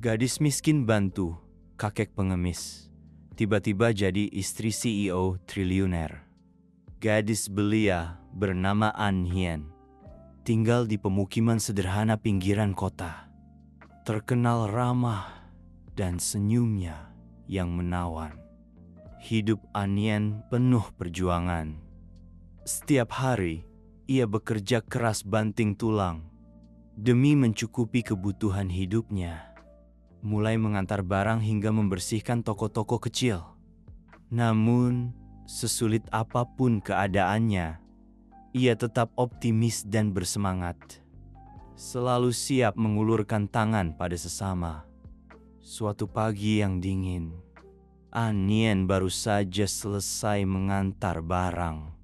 Gadis miskin bantu kakek pengemis, tiba-tiba jadi istri CEO triliuner. Gadis belia bernama An Hien, tinggal di pemukiman sederhana pinggiran kota. Terkenal ramah dan senyumnya yang menawan. Hidup An Hien penuh perjuangan. Setiap hari, ia bekerja keras banting tulang demi mencukupi kebutuhan hidupnya. Mulai mengantar barang hingga membersihkan toko-toko kecil. Namun, sesulit apapun keadaannya, ia tetap optimis dan bersemangat. Selalu siap mengulurkan tangan pada sesama. Suatu pagi yang dingin, An Hien baru saja selesai mengantar barang.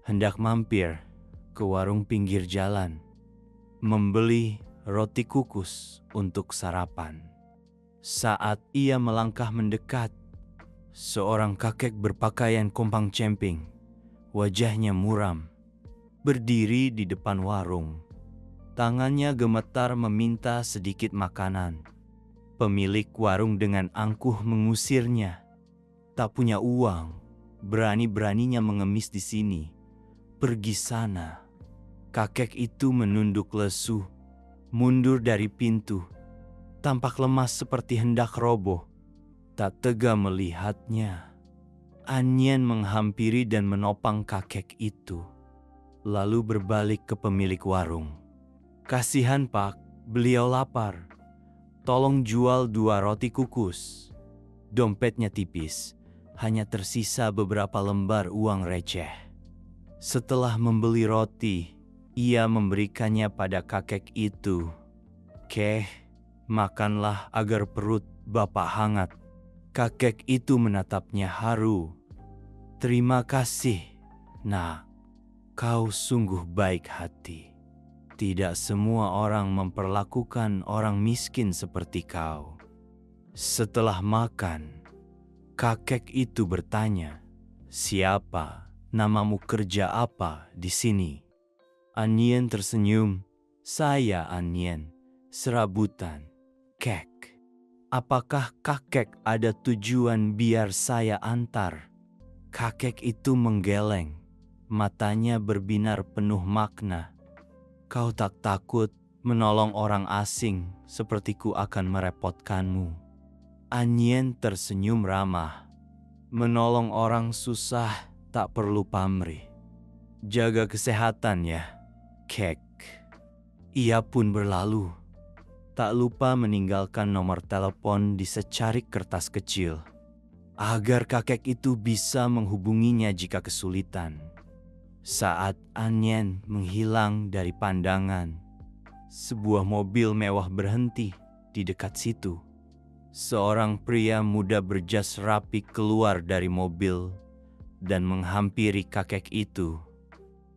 Hendak mampir ke warung pinggir jalan, membeli roti kukus untuk sarapan. Saat ia melangkah mendekat, seorang kakek berpakaian kompang-camping, wajahnya muram, berdiri di depan warung. Tangannya gemetar meminta sedikit makanan. Pemilik warung dengan angkuh mengusirnya. Tak punya uang, berani-beraninya mengemis di sini. Pergi sana. Kakek itu menunduk lesu, mundur dari pintu. Tampak lemas seperti hendak roboh. Tak tega melihatnya. An Hien menghampiri dan menopang kakek itu. Lalu berbalik ke pemilik warung. "Kasihan Pak, beliau lapar. Tolong jual 2 roti kukus." Dompetnya tipis, hanya tersisa beberapa lembar uang receh. Setelah membeli roti, ia memberikannya pada kakek itu. "Keh, makanlah agar perut Bapak hangat." Kakek itu menatapnya haru. "Terima kasih, Nak. Kau sungguh baik hati. Tidak semua orang memperlakukan orang miskin seperti kau." Setelah makan, kakek itu bertanya, "Siapa? Namamu, kerja apa di sini?" An Hien tersenyum. "Saya An Hien, serabutan, Kek. Apakah kakek ada tujuan biar saya antar?" Kakek itu menggeleng, matanya berbinar penuh makna. "Kau tak takut menolong orang asing sepertiku akan merepotkanmu?" An Hien tersenyum ramah. "Menolong orang susah tak perlu pamrih. Jaga kesehatan ya, Kek." Ia pun berlalu. Tak lupa meninggalkan nomor telepon di secarik kertas kecil, agar kakek itu bisa menghubunginya jika kesulitan. Saat An Hien menghilang dari pandangan, sebuah mobil mewah berhenti di dekat situ. Seorang pria muda berjas rapi keluar dari mobil dan menghampiri kakek itu.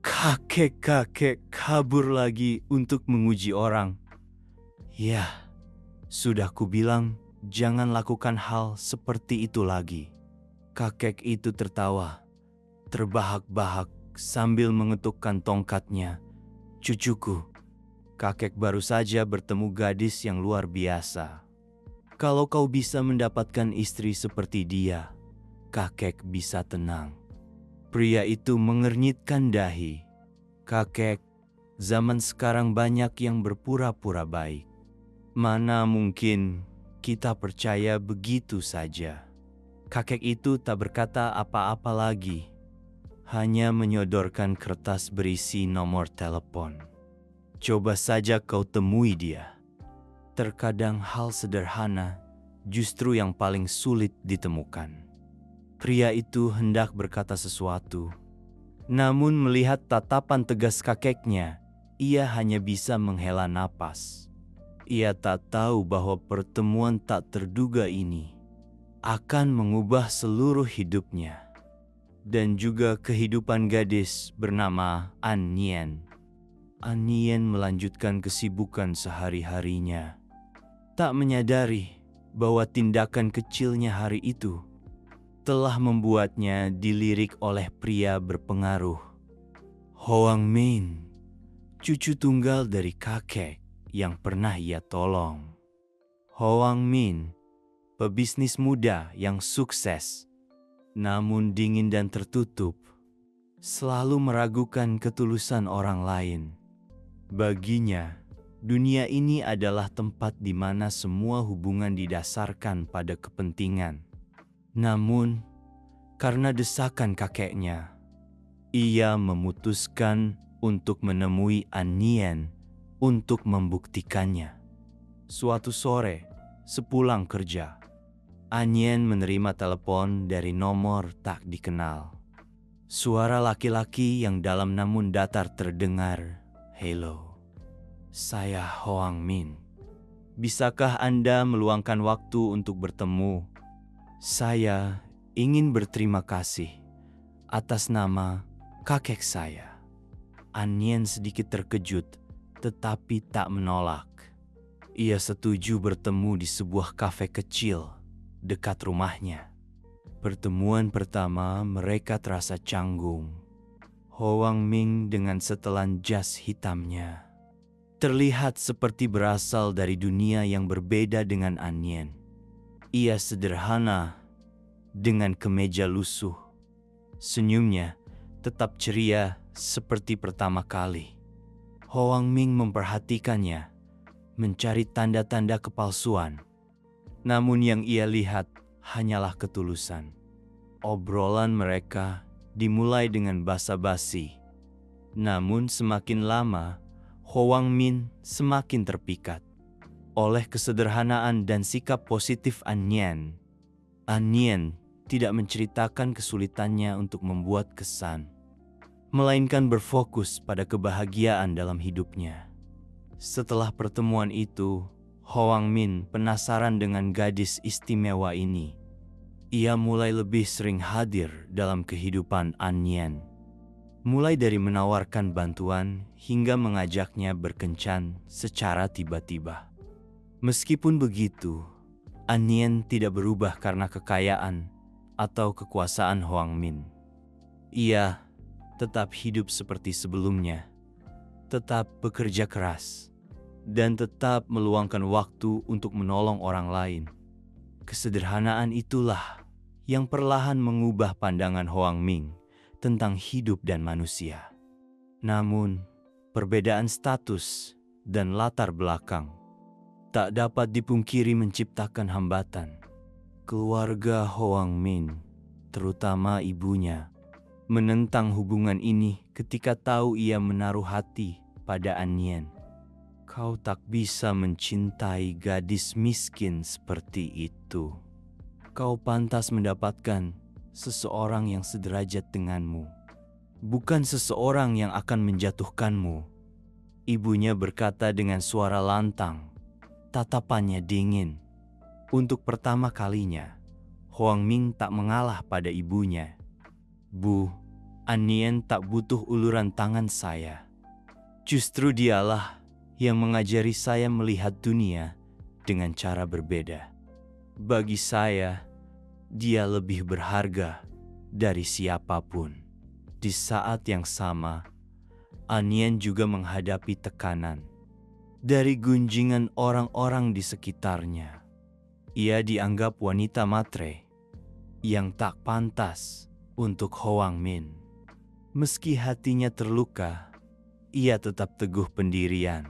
Kakek kabur lagi untuk menguji orang. "Ya, sudah kubilang jangan lakukan hal seperti itu lagi." Kakek itu tertawa, terbahak-bahak sambil mengetukkan tongkatnya. "Cucuku, kakek baru saja bertemu gadis yang luar biasa. Kalau kau bisa mendapatkan istri seperti dia, kakek bisa tenang." Pria itu mengernyitkan dahi. "Kakek, zaman sekarang banyak yang berpura-pura baik. Mana mungkin kita percaya begitu saja." Kakek itu tak berkata apa-apa lagi, hanya menyodorkan kertas berisi nomor telepon. "Coba saja kau temui dia. Terkadang hal sederhana justru yang paling sulit ditemukan." Pria itu hendak berkata sesuatu, namun melihat tatapan tegas kakeknya, ia hanya bisa menghela napas. Ia tak tahu bahwa pertemuan tak terduga ini akan mengubah seluruh hidupnya dan juga kehidupan gadis bernama An Hien. An Hien melanjutkan kesibukan sehari-harinya, tak menyadari bahwa tindakan kecilnya hari itu telah membuatnya dilirik oleh pria berpengaruh. Hoang Min, cucu tunggal dari kakek yang pernah ia tolong. Hoang Min, pebisnis muda yang sukses, namun dingin dan tertutup, selalu meragukan ketulusan orang lain. Baginya, dunia ini adalah tempat di mana semua hubungan didasarkan pada kepentingan. Namun, karena desakan kakeknya, ia memutuskan untuk menemui An Nien untuk membuktikannya. Suatu sore, sepulang kerja, An Nien menerima telepon dari nomor tak dikenal. Suara laki-laki yang dalam namun datar terdengar. "Halo, saya Hoang Min. Bisakah Anda meluangkan waktu untuk bertemu? Saya ingin berterima kasih atas nama kakek saya." An Nien sedikit terkejut, tetapi tak menolak. Ia setuju bertemu di sebuah kafe kecil dekat rumahnya. Pertemuan pertama mereka terasa canggung. Hoang Min dengan setelan jas hitamnya terlihat seperti berasal dari dunia yang berbeda dengan An Nien. Ia sederhana dengan kemeja lusuh. Senyumnya tetap ceria seperti pertama kali. Hoang Min memperhatikannya, mencari tanda-tanda kepalsuan. Namun yang ia lihat hanyalah ketulusan. Obrolan mereka dimulai dengan basa-basi. Namun semakin lama, Hoang Min semakin terpikat oleh kesederhanaan dan sikap positif An Nien. An Nien tidak menceritakan kesulitannya untuk membuat kesan, melainkan berfokus pada kebahagiaan dalam hidupnya. Setelah pertemuan itu, Hoang Min penasaran dengan gadis istimewa ini. Ia mulai lebih sering hadir dalam kehidupan An Nien. Mulai dari menawarkan bantuan hingga mengajaknya berkencan secara tiba-tiba. Meskipun begitu, An Nien tidak berubah karena kekayaan atau kekuasaan Hoang Min. Ia tetap hidup seperti sebelumnya, tetap bekerja keras, dan tetap meluangkan waktu untuk menolong orang lain. Kesederhanaan itulah yang perlahan mengubah pandangan Hoang Min tentang hidup dan manusia. Namun, perbedaan status dan latar belakang tak dapat dipungkiri menciptakan hambatan. Keluarga Hoang Min, terutama ibunya, menentang hubungan ini ketika tahu ia menaruh hati pada An Nien. "Kau tak bisa mencintai gadis miskin seperti itu. Kau pantas mendapatkan seseorang yang sederajat denganmu, bukan seseorang yang akan menjatuhkanmu," ibunya berkata dengan suara lantang, tatapannya dingin. Untuk pertama kalinya, Hoang Min tak mengalah pada ibunya. "Bu, An Nien tak butuh uluran tangan saya. Justru dialah yang mengajari saya melihat dunia dengan cara berbeda. Bagi saya, dia lebih berharga dari siapapun." Di saat yang sama, An Nien juga menghadapi tekanan dari gunjingan orang-orang di sekitarnya. Ia dianggap wanita matre yang tak pantas untuk Hoang Min. Meski hatinya terluka, ia tetap teguh pendirian,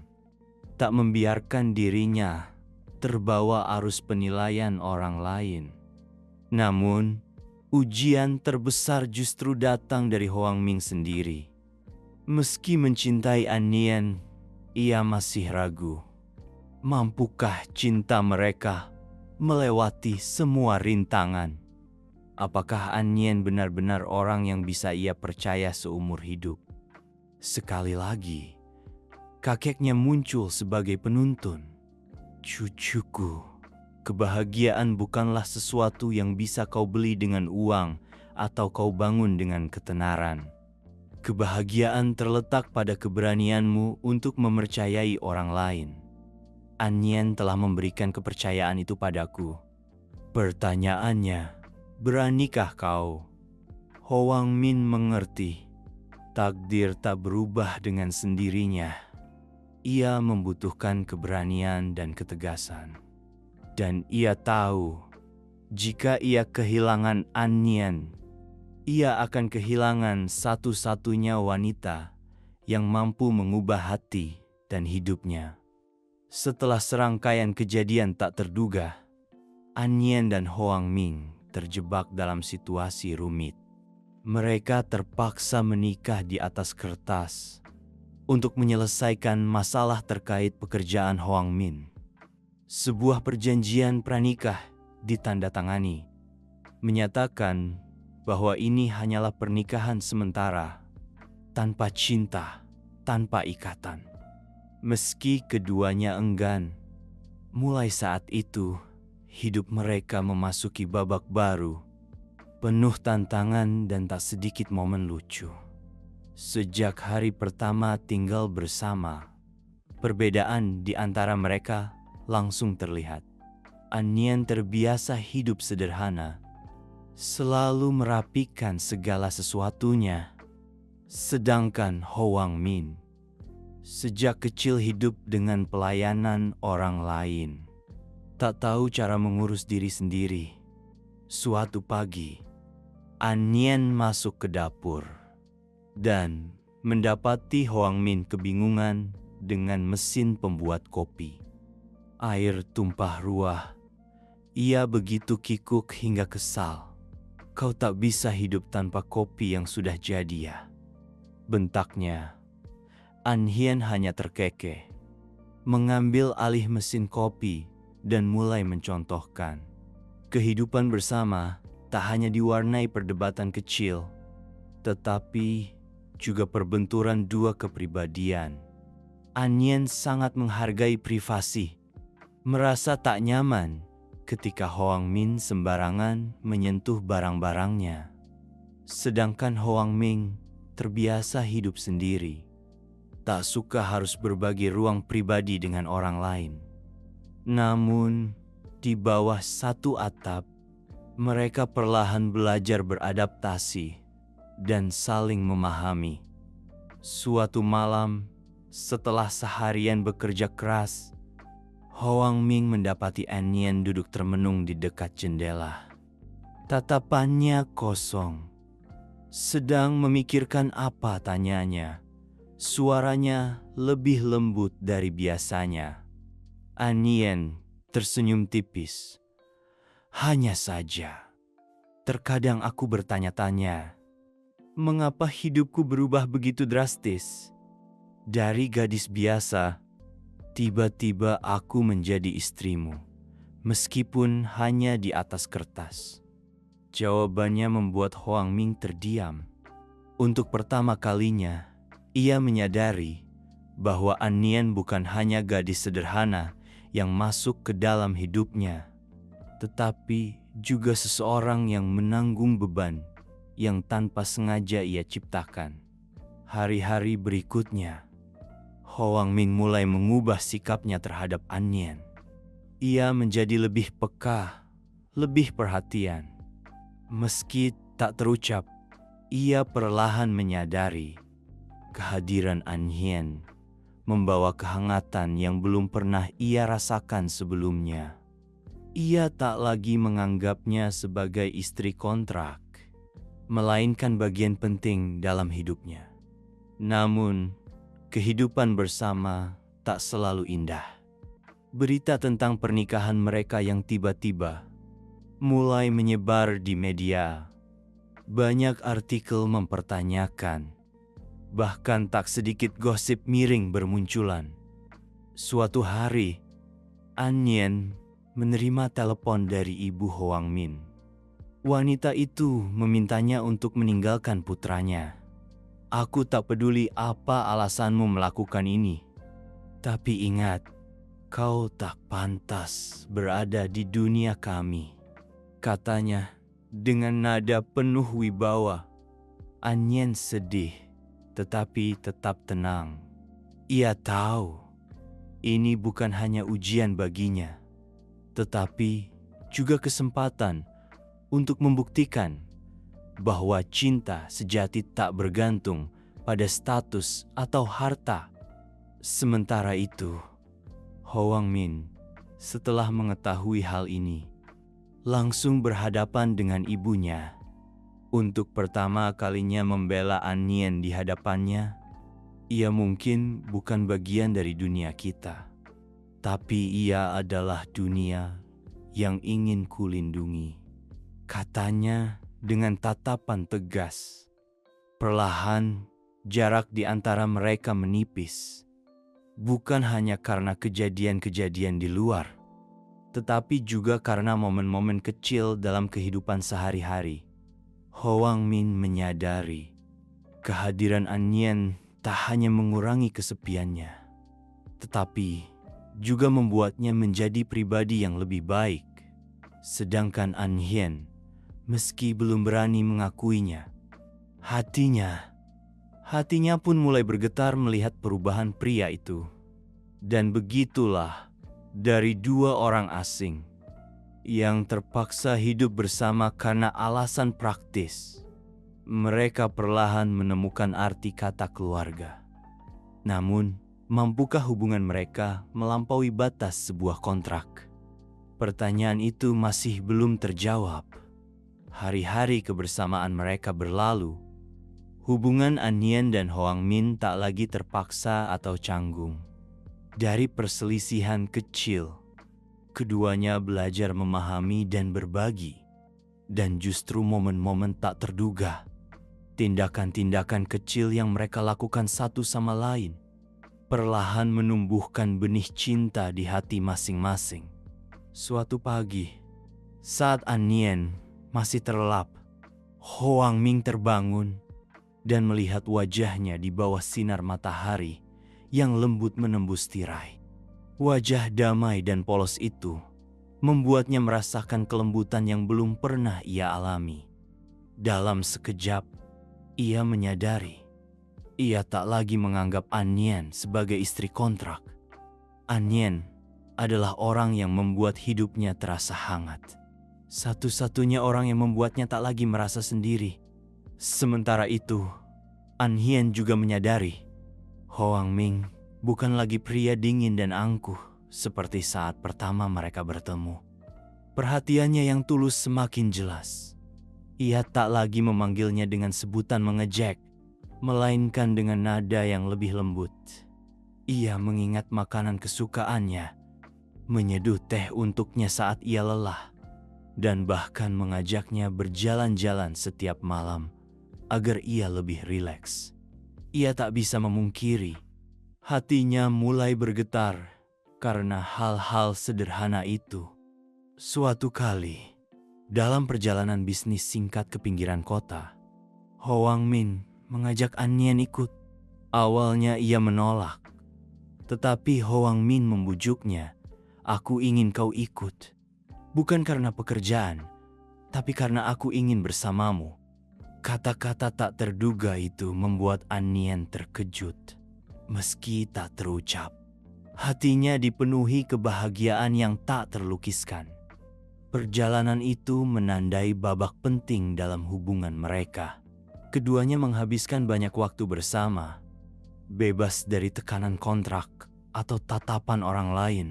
tak membiarkan dirinya terbawa arus penilaian orang lain. Namun, ujian terbesar justru datang dari Hoang Min sendiri. Meski mencintai An Nien, ia masih ragu. Mampukah cinta mereka melewati semua rintangan? Apakah An Nien benar-benar orang yang bisa ia percaya seumur hidup? Sekali lagi, kakeknya muncul sebagai penuntun. "Cucuku, kebahagiaan bukanlah sesuatu yang bisa kau beli dengan uang atau kau bangun dengan ketenaran. Kebahagiaan terletak pada keberanianmu untuk mempercayai orang lain. An Nien telah memberikan kepercayaan itu padaku. Pertanyaannya, beranikah kau?" Hoang Min mengerti. Takdir tak berubah dengan sendirinya. Ia membutuhkan keberanian dan ketegasan. Dan ia tahu, jika ia kehilangan An Nian, ia akan kehilangan satu-satunya wanita yang mampu mengubah hati dan hidupnya. Setelah serangkaian kejadian tak terduga, An Nian dan Hoang Ming terjebak dalam situasi rumit. Mereka terpaksa menikah di atas kertas untuk menyelesaikan masalah terkait pekerjaan Hoang Min. Sebuah perjanjian pranikah ditandatangani, menyatakan bahwa ini hanyalah pernikahan sementara, tanpa cinta, tanpa ikatan. Meski keduanya enggan, mulai saat itu, hidup mereka memasuki babak baru, penuh tantangan dan tak sedikit momen lucu. Sejak hari pertama tinggal bersama, perbedaan di antara mereka langsung terlihat. An Nian terbiasa hidup sederhana, selalu merapikan segala sesuatunya. Sedangkan Hoang Min sejak kecil hidup dengan pelayanan orang lain, tak tahu cara mengurus diri sendiri. Suatu pagi, An Nian masuk ke dapur dan mendapati Hoang Min kebingungan dengan mesin pembuat kopi. Air tumpah ruah. Ia begitu kikuk hingga kesal. "Kau tak bisa hidup tanpa kopi yang sudah jadi ya?" bentaknya. An Nian hanya terkekeh, mengambil alih mesin kopi dan mulai mencontohkan. Kehidupan bersama tak hanya diwarnai perdebatan kecil, tetapi juga perbenturan dua kepribadian. An Nian sangat menghargai privasi, merasa tak nyaman ketika Hoang Min sembarangan menyentuh barang-barangnya. Sedangkan Hoang Ming terbiasa hidup sendiri, tak suka harus berbagi ruang pribadi dengan orang lain. Namun, di bawah satu atap, mereka perlahan belajar beradaptasi dan saling memahami. Suatu malam, setelah seharian bekerja keras, Hoang Ming mendapati An Nian duduk termenung di dekat jendela. Tatapannya kosong. Sedang memikirkan apa, tanyanya. Suaranya lebih lembut dari biasanya. An Nian tersenyum tipis. "Hanya saja, terkadang aku bertanya-tanya, mengapa hidupku berubah begitu drastis? Dari gadis biasa, tiba-tiba aku menjadi istrimu, meskipun hanya di atas kertas." Jawabannya membuat Hoang Ming terdiam. Untuk pertama kalinya, ia menyadari bahwa An Nian bukan hanya gadis sederhana yang masuk ke dalam hidupnya, tetapi juga seseorang yang menanggung beban yang tanpa sengaja ia ciptakan. Hari-hari berikutnya, Hoang Ming mulai mengubah sikapnya terhadap An Nian. Ia menjadi lebih peka, lebih perhatian. Meski tak terucap, ia perlahan menyadari kehadiran An Nian membawa kehangatan yang belum pernah ia rasakan sebelumnya. Ia tak lagi menganggapnya sebagai istri kontrak, melainkan bagian penting dalam hidupnya. Namun, kehidupan bersama tak selalu indah. Berita tentang pernikahan mereka yang tiba-tiba mulai menyebar di media. Banyak artikel mempertanyakan, bahkan tak sedikit gosip miring bermunculan. Suatu hari, An Nian menerima telepon dari ibu Hoang Min. Wanita itu memintanya untuk meninggalkan putranya. "Aku tak peduli apa alasanmu melakukan ini, tapi ingat, kau tak pantas berada di dunia kami," katanya dengan nada penuh wibawa. An Nian sedih, tetapi tetap tenang. Ia tahu ini bukan hanya ujian baginya, tetapi juga kesempatan untuk membuktikan bahwa cinta sejati tak bergantung pada status atau harta. Sementara itu, Hoang Min setelah mengetahui hal ini, langsung berhadapan dengan ibunya. Untuk pertama kalinya membela An Nian di hadapannya. Ia mungkin bukan bagian dari dunia kita, tapi ia adalah dunia yang ingin kulindungi, katanya dengan tatapan tegas. Perlahan, jarak di antara mereka menipis. Bukan hanya karena kejadian-kejadian di luar, tetapi juga karena momen-momen kecil dalam kehidupan sehari-hari. Hoang Min menyadari kehadiran An Nian tak hanya mengurangi kesepiannya, tetapi juga membuatnya menjadi pribadi yang lebih baik. Sedangkan An Nian, meski belum berani mengakuinya, hatinya pun mulai bergetar melihat perubahan pria itu. Dan begitulah, dari dua orang asing yang terpaksa hidup bersama karena alasan praktis, mereka perlahan menemukan arti kata keluarga. Namun, mampukah hubungan mereka melampaui batas sebuah kontrak? Pertanyaan itu masih belum terjawab. Hari-hari kebersamaan mereka berlalu. Hubungan An Nian dan Hoang Min tak lagi terpaksa atau canggung. Dari perselisihan kecil, keduanya belajar memahami dan berbagi. Dan justru momen-momen tak terduga, tindakan-tindakan kecil yang mereka lakukan satu sama lain, perlahan menumbuhkan benih cinta di hati masing-masing. Suatu pagi, saat An Nian masih terlelap, Hoang Min terbangun dan melihat wajahnya di bawah sinar matahari yang lembut menembus tirai. Wajah damai dan polos itu membuatnya merasakan kelembutan yang belum pernah ia alami. Dalam sekejap, ia menyadari ia tak lagi menganggap An Nian sebagai istri kontrak. An Nian adalah orang yang membuat hidupnya terasa hangat. Satu-satunya orang yang membuatnya tak lagi merasa sendiri. Sementara itu, An Nian juga menyadari Hoang Min bukan lagi pria dingin dan angkuh seperti saat pertama mereka bertemu. Perhatiannya yang tulus semakin jelas. Ia tak lagi memanggilnya dengan sebutan mengejek, melainkan dengan nada yang lebih lembut. Ia mengingat makanan kesukaannya, menyeduh teh untuknya saat ia lelah, dan bahkan mengajaknya berjalan-jalan setiap malam agar ia lebih rileks. Ia tak bisa memungkiri, hatinya mulai bergetar karena hal-hal sederhana itu. Suatu kali, dalam perjalanan bisnis singkat ke pinggiran kota, Hoang Min mengajak An Nian ikut. Awalnya ia menolak, tetapi Hoang Min membujuknya. "Aku ingin kau ikut, bukan karena pekerjaan, tapi karena aku ingin bersamamu." Kata-kata tak terduga itu membuat An Nian terkejut. Meski tak terucap, hatinya dipenuhi kebahagiaan yang tak terlukiskan. Perjalanan itu menandai babak penting dalam hubungan mereka. Keduanya menghabiskan banyak waktu bersama, bebas dari tekanan kontrak atau tatapan orang lain.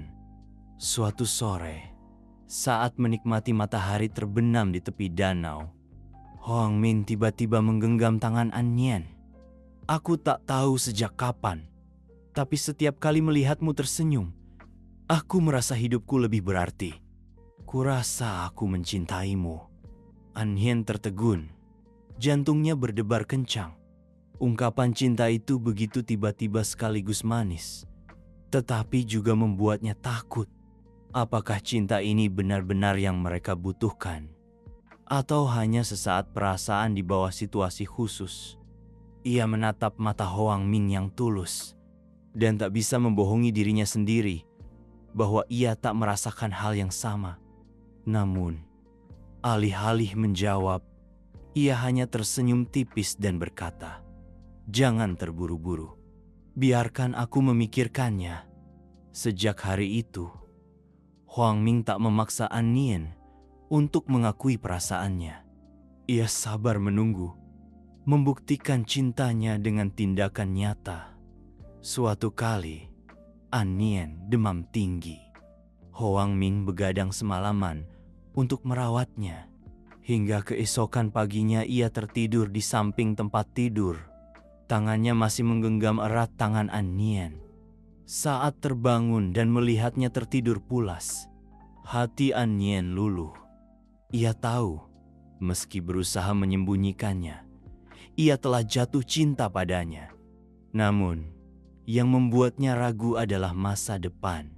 Suatu sore, saat menikmati matahari terbenam di tepi danau, Hoang Min tiba-tiba menggenggam tangan An Nian. "Aku tak tahu sejak kapan, tapi setiap kali melihatmu tersenyum, aku merasa hidupku lebih berarti. Kurasa aku mencintaimu." An Nian tertegun. Jantungnya berdebar kencang. Ungkapan cinta itu begitu tiba-tiba sekaligus manis, tetapi juga membuatnya takut. Apakah cinta ini benar-benar yang mereka butuhkan? Atau hanya sesaat perasaan di bawah situasi khusus? Ia menatap mata Hoang Min yang tulus, dan tak bisa membohongi dirinya sendiri bahwa ia tak merasakan hal yang sama. Namun, alih-alih menjawab, ia hanya tersenyum tipis dan berkata, "Jangan terburu-buru. Biarkan aku memikirkannya." Sejak hari itu, Hoang Min tak memaksa An Nian untuk mengakui perasaannya. Ia sabar menunggu, membuktikan cintanya dengan tindakan nyata. Suatu kali, An Nian demam tinggi. Hoang Min begadang semalaman untuk merawatnya. Hingga keesokan paginya ia tertidur di samping tempat tidur. Tangannya masih menggenggam erat tangan An Nien. Saat terbangun dan melihatnya tertidur pulas, hati An Nien luluh. Ia tahu, meski berusaha menyembunyikannya, ia telah jatuh cinta padanya. Namun, yang membuatnya ragu adalah masa depan.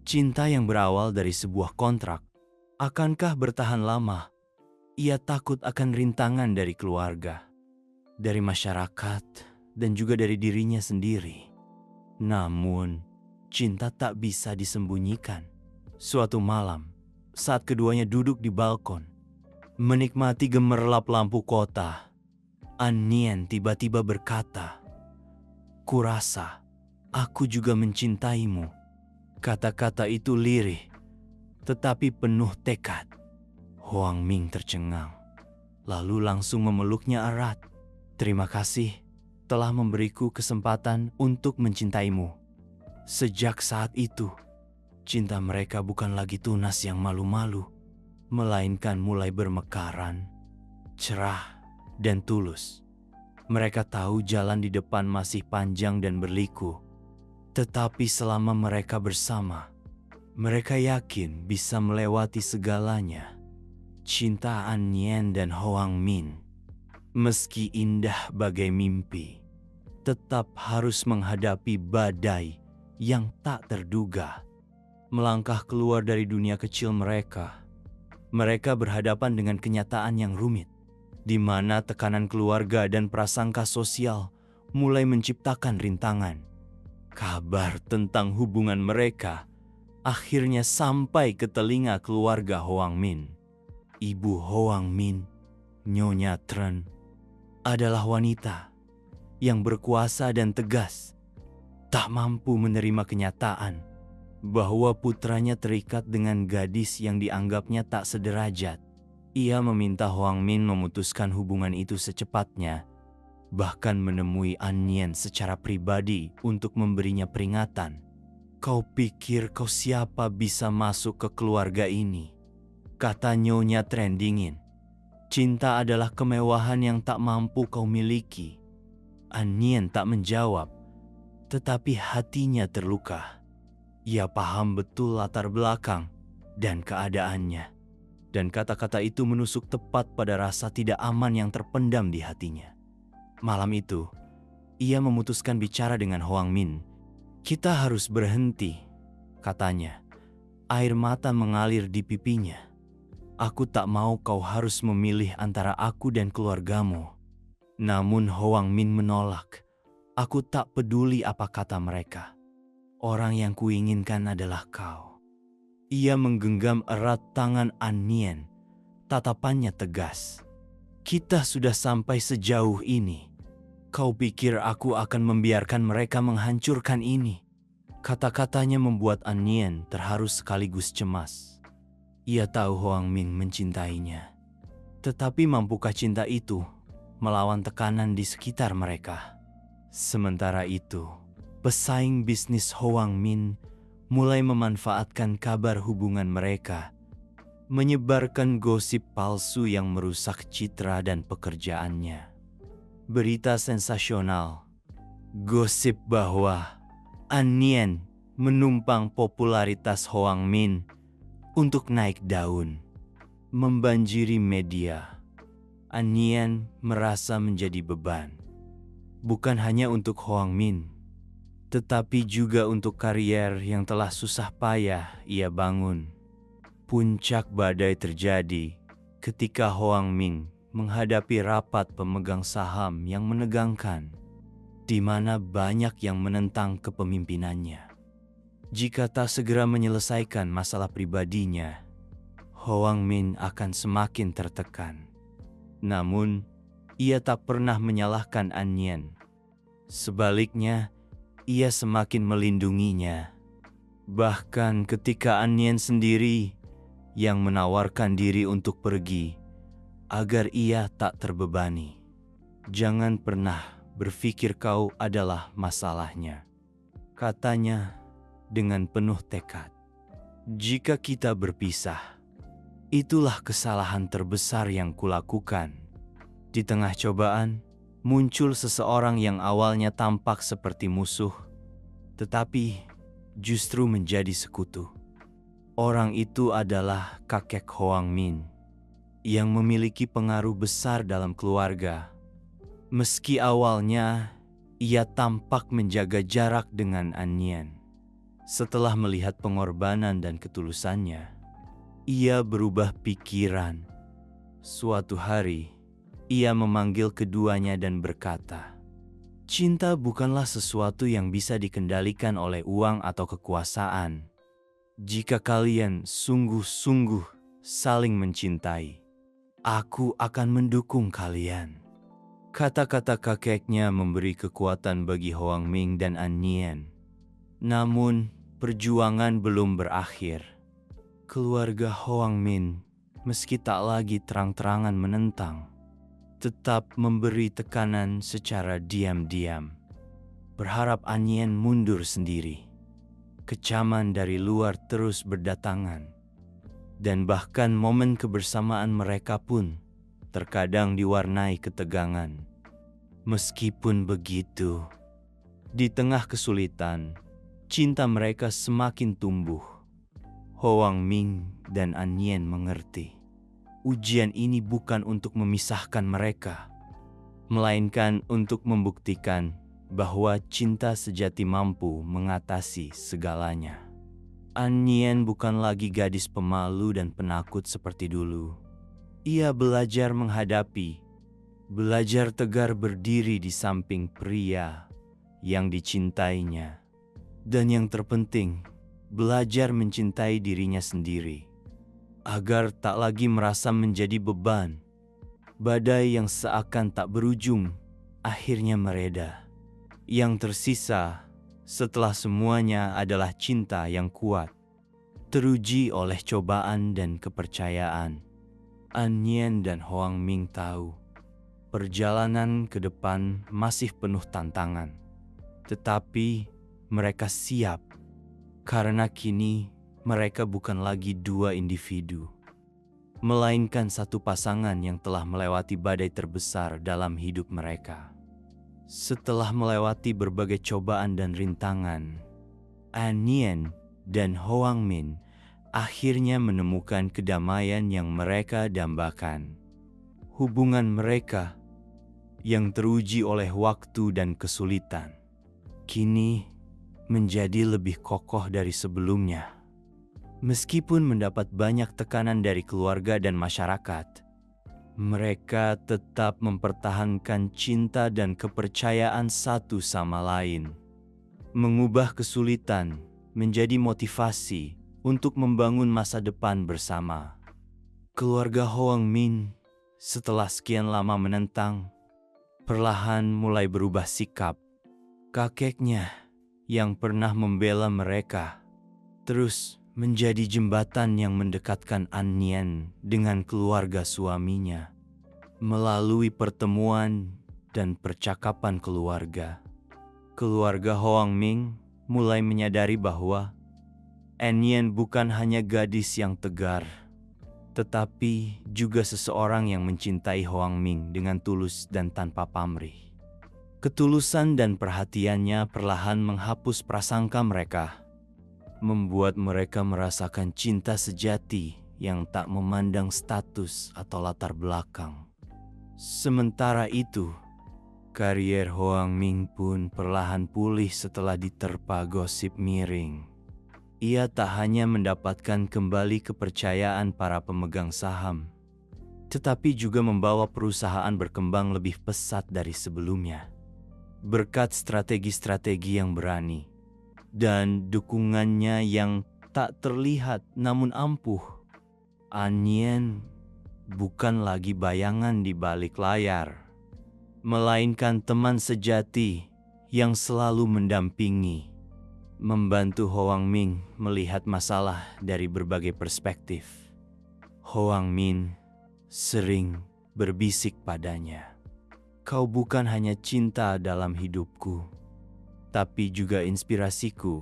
Cinta yang berawal dari sebuah kontrak, akankah bertahan lama? Ia takut akan rintangan dari keluarga, dari masyarakat, dan juga dari dirinya sendiri. Namun, cinta tak bisa disembunyikan. Suatu malam, saat keduanya duduk di balkon, menikmati gemerlap lampu kota, An Nien tiba-tiba berkata, "Kurasa, aku juga mencintaimu." Kata-kata itu lirih, tetapi penuh tekad. Hoang Min tercengang, lalu langsung memeluknya erat. "Terima kasih telah memberiku kesempatan untuk mencintaimu." Sejak saat itu, cinta mereka bukan lagi tunas yang malu-malu, melainkan mulai bermekaran, cerah, dan tulus. Mereka tahu jalan di depan masih panjang dan berliku, tetapi selama mereka bersama, mereka yakin bisa melewati segalanya. Cinta An Nien dan Hoang Min, meski indah bagai mimpi, tetap harus menghadapi badai yang tak terduga. Melangkah keluar dari dunia kecil mereka, mereka berhadapan dengan kenyataan yang rumit, di mana tekanan keluarga dan prasangka sosial mulai menciptakan rintangan. Kabar tentang hubungan mereka akhirnya sampai ke telinga keluarga Hoang Min. Ibu Hoang Min, Nyonya Tren, adalah wanita yang berkuasa dan tegas, tak mampu menerima kenyataan bahwa putranya terikat dengan gadis yang dianggapnya tak sederajat. Ia meminta Hoang Min memutuskan hubungan itu secepatnya, bahkan menemui An Nien secara pribadi untuk memberinya peringatan. "Kau pikir kau siapa bisa masuk ke keluarga ini?" kata Nyonya Tren dingin. "Cinta adalah kemewahan yang tak mampu kau miliki." An Nien tak menjawab, tetapi hatinya terluka. Ia paham betul latar belakang dan keadaannya, dan kata-kata itu menusuk tepat pada rasa tidak aman yang terpendam di hatinya. Malam itu, ia memutuskan bicara dengan Hoang Min. "Kita harus berhenti," katanya. Air mata mengalir di pipinya. "Aku tak mau kau harus memilih antara aku dan keluargamu." Namun Hoang Min menolak. "Aku tak peduli apa kata mereka. Orang yang kuinginkan adalah kau." Ia menggenggam erat tangan An Nien. Tatapannya tegas. "Kita sudah sampai sejauh ini. Kau pikir aku akan membiarkan mereka menghancurkan ini?" Kata-katanya membuat An Nien terharu sekaligus cemas. Ia tahu Hoang Min mencintainya. Tetapi mampukah cinta itu melawan tekanan di sekitar mereka? Sementara itu, pesaing bisnis Hoang Min mulai memanfaatkan kabar hubungan mereka, menyebarkan gosip palsu yang merusak citra dan pekerjaannya. Berita sensasional, gosip bahwa An Nien menumpang popularitas Hoang Min untuk naik daun, membanjiri media. An Nien merasa menjadi beban, bukan hanya untuk Hoang Min, tetapi juga untuk karier yang telah susah payah ia bangun. Puncak badai terjadi ketika Hoang Min menghadapi rapat pemegang saham yang menegangkan, di mana banyak yang menentang kepemimpinannya. Jika tak segera menyelesaikan masalah pribadinya, Hoang Min akan semakin tertekan. Namun, ia tak pernah menyalahkan An Nien. Sebaliknya, ia semakin melindunginya. Bahkan ketika An Nien sendiri yang menawarkan diri untuk pergi agar ia tak terbebani. "Jangan pernah berpikir kau adalah masalahnya," katanya dengan penuh tekad. Jika kita berpisah, itulah kesalahan terbesar yang kulakukan. Di tengah cobaan, muncul seseorang yang awalnya tampak seperti musuh, tetapi justru menjadi sekutu. Orang itu adalah kakek Hoang Min, yang memiliki pengaruh besar dalam keluarga. Meski awalnya ia tampak menjaga jarak dengan An Nien, setelah melihat pengorbanan dan ketulusannya, ia berubah pikiran. Suatu hari, ia memanggil keduanya dan berkata, "Cinta bukanlah sesuatu yang bisa dikendalikan oleh uang atau kekuasaan. Jika kalian sungguh-sungguh saling mencintai, aku akan mendukung kalian." Kata-kata kakeknya memberi kekuatan bagi Hoang Min dan An Nien. Namun, perjuangan belum berakhir. Keluarga Hoang Min, meski tak lagi terang-terangan menentang, tetap memberi tekanan secara diam-diam, berharap An Nien mundur sendiri. Kecaman dari luar terus berdatangan, dan bahkan momen kebersamaan mereka pun terkadang diwarnai ketegangan. Meskipun begitu, di tengah kesulitan, cinta mereka semakin tumbuh. Hoang Min dan An Nien mengerti, ujian ini bukan untuk memisahkan mereka, melainkan untuk membuktikan bahwa cinta sejati mampu mengatasi segalanya. An Nien bukan lagi gadis pemalu dan penakut seperti dulu. Ia belajar menghadapi, belajar tegar berdiri di samping pria yang dicintainya. Dan yang terpenting, belajar mencintai dirinya sendiri, agar tak lagi merasa menjadi beban. Badai yang seakan tak berujung akhirnya mereda. Yang tersisa setelah semuanya adalah cinta yang kuat, teruji oleh cobaan dan kepercayaan. An Nien dan Hoang Min tahu perjalanan ke depan masih penuh tantangan, tetapi mereka siap karena kini mereka bukan lagi dua individu, melainkan satu pasangan yang telah melewati badai terbesar dalam hidup mereka. Setelah melewati berbagai cobaan dan rintangan, An Nien dan Hoang Min akhirnya menemukan kedamaian yang mereka dambakan. Hubungan mereka yang teruji oleh waktu dan kesulitan, kini menjadi lebih kokoh dari sebelumnya. Meskipun mendapat banyak tekanan dari keluarga dan masyarakat, mereka tetap mempertahankan cinta dan kepercayaan satu sama lain. Mengubah kesulitan menjadi motivasi untuk membangun masa depan bersama. Keluarga Hoang Min setelah sekian lama menentang, perlahan mulai berubah sikap. Kakeknya yang pernah membela mereka terus menjadi jembatan yang mendekatkan An Nien dengan keluarga suaminya. Melalui pertemuan dan percakapan keluarga, keluarga Hoang Min mulai menyadari bahwa An Nien bukan hanya gadis yang tegar, tetapi juga seseorang yang mencintai Hoang Min dengan tulus dan tanpa pamrih. Ketulusan dan perhatiannya perlahan menghapus prasangka mereka, membuat mereka merasakan cinta sejati yang tak memandang status atau latar belakang. Sementara itu, karier Hoang Min pun perlahan pulih setelah diterpa gosip miring. Ia tak hanya mendapatkan kembali kepercayaan para pemegang saham, tetapi juga membawa perusahaan berkembang lebih pesat dari sebelumnya. Berkat strategi-strategi yang berani dan dukungannya yang tak terlihat namun ampuh, An Nien bukan lagi bayangan di balik layar, melainkan teman sejati yang selalu mendampingi, membantu Hoang Min melihat masalah dari berbagai perspektif. Hoang Min sering berbisik padanya, "Kau bukan hanya cinta dalam hidupku, tapi juga inspirasiku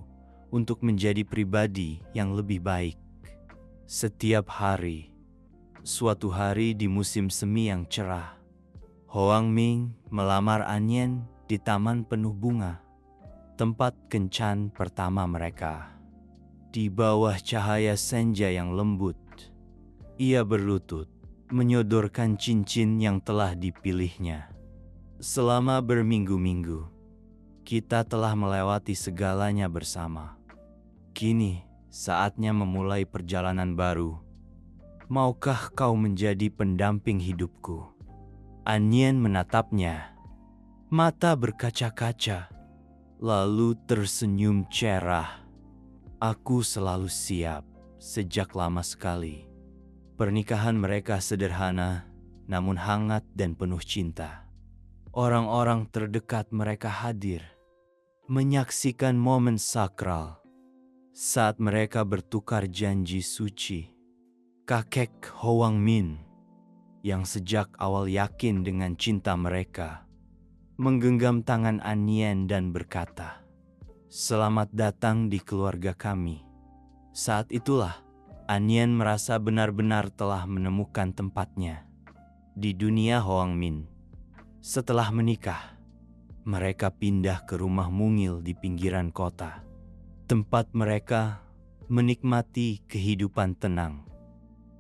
untuk menjadi pribadi yang lebih baik. Setiap hari, suatu hari di musim semi yang cerah, Hoang Ming melamar Anyen di taman penuh bunga, tempat kencan pertama mereka. Di bawah cahaya senja yang lembut, ia berlutut, menyodorkan cincin yang telah dipilihnya. Selama berminggu-minggu, kita telah melewati segalanya bersama. Kini, saatnya memulai perjalanan baru. Maukah kau menjadi pendamping hidupku? Anyen menatapnya, mata berkaca-kaca, lalu tersenyum cerah. Aku selalu siap, sejak lama sekali. Pernikahan mereka sederhana, namun hangat dan penuh cinta. Orang-orang terdekat mereka hadir, menyaksikan momen sakral saat mereka bertukar janji suci. Kakek Hoang Min, yang sejak awal yakin dengan cinta mereka, menggenggam tangan Anyen dan berkata, "Selamat datang di keluarga kami." Saat itulah Anyen merasa benar-benar telah menemukan tempatnya di dunia Hoang Min. Setelah menikah, mereka pindah ke rumah mungil di pinggiran kota, tempat mereka menikmati kehidupan tenang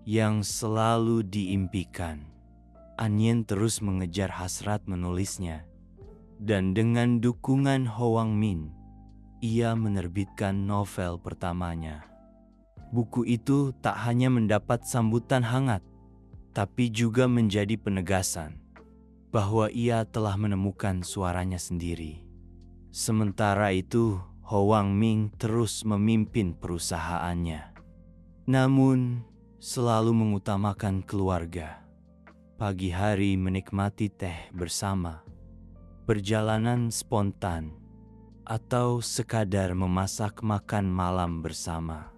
yang selalu diimpikan. Anyen terus mengejar hasrat menulisnya, dan dengan dukungan Hoang Min, ia menerbitkan novel pertamanya. Buku itu tak hanya mendapat sambutan hangat, tapi juga menjadi penegasan bahwa ia telah menemukan suaranya sendiri. Sementara itu, Hoang Ming terus memimpin perusahaannya, namun selalu mengutamakan keluarga. Pagi hari menikmati teh bersama, perjalanan spontan, atau sekadar memasak makan malam bersama.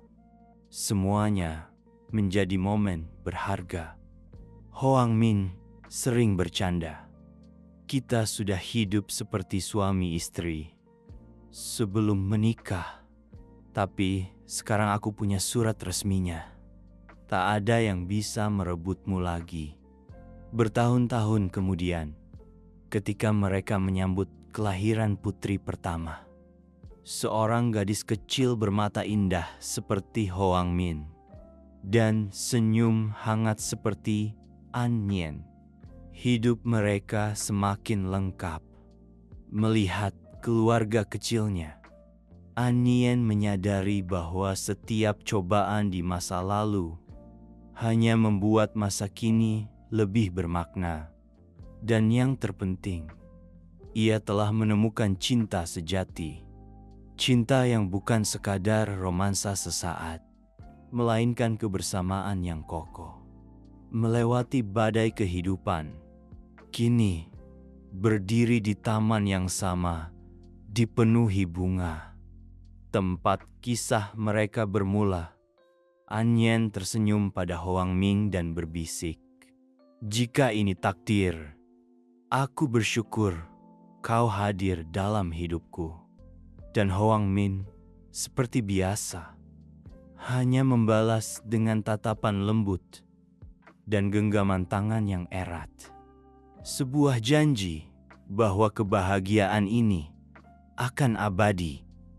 Semuanya menjadi momen berharga. Hoang Min sering bercanda, "Kita sudah hidup seperti suami istri sebelum menikah, tapi sekarang aku punya surat resminya. Tak ada yang bisa merebutmu lagi." Bertahun-tahun kemudian, ketika mereka menyambut kelahiran putri pertama, seorang gadis kecil bermata indah seperti Hoang Min dan senyum hangat seperti Anyen, hidup mereka semakin lengkap. Melihat keluarga kecilnya, Anyen menyadari bahwa setiap cobaan di masa lalu hanya membuat masa kini lebih bermakna. Dan yang terpenting, ia telah menemukan cinta sejati. Cinta yang bukan sekadar romansa sesaat, melainkan kebersamaan yang kokoh. Melewati badai kehidupan, kini berdiri di taman yang sama, dipenuhi bunga, tempat kisah mereka bermula. Anyen tersenyum pada Hoang Ming dan berbisik, "Jika ini takdir, aku bersyukur kau hadir dalam hidupku." Dan Hoang Min, seperti biasa, hanya membalas dengan tatapan lembut dan genggaman tangan yang erat. Sebuah janji bahwa kebahagiaan ini akan abadi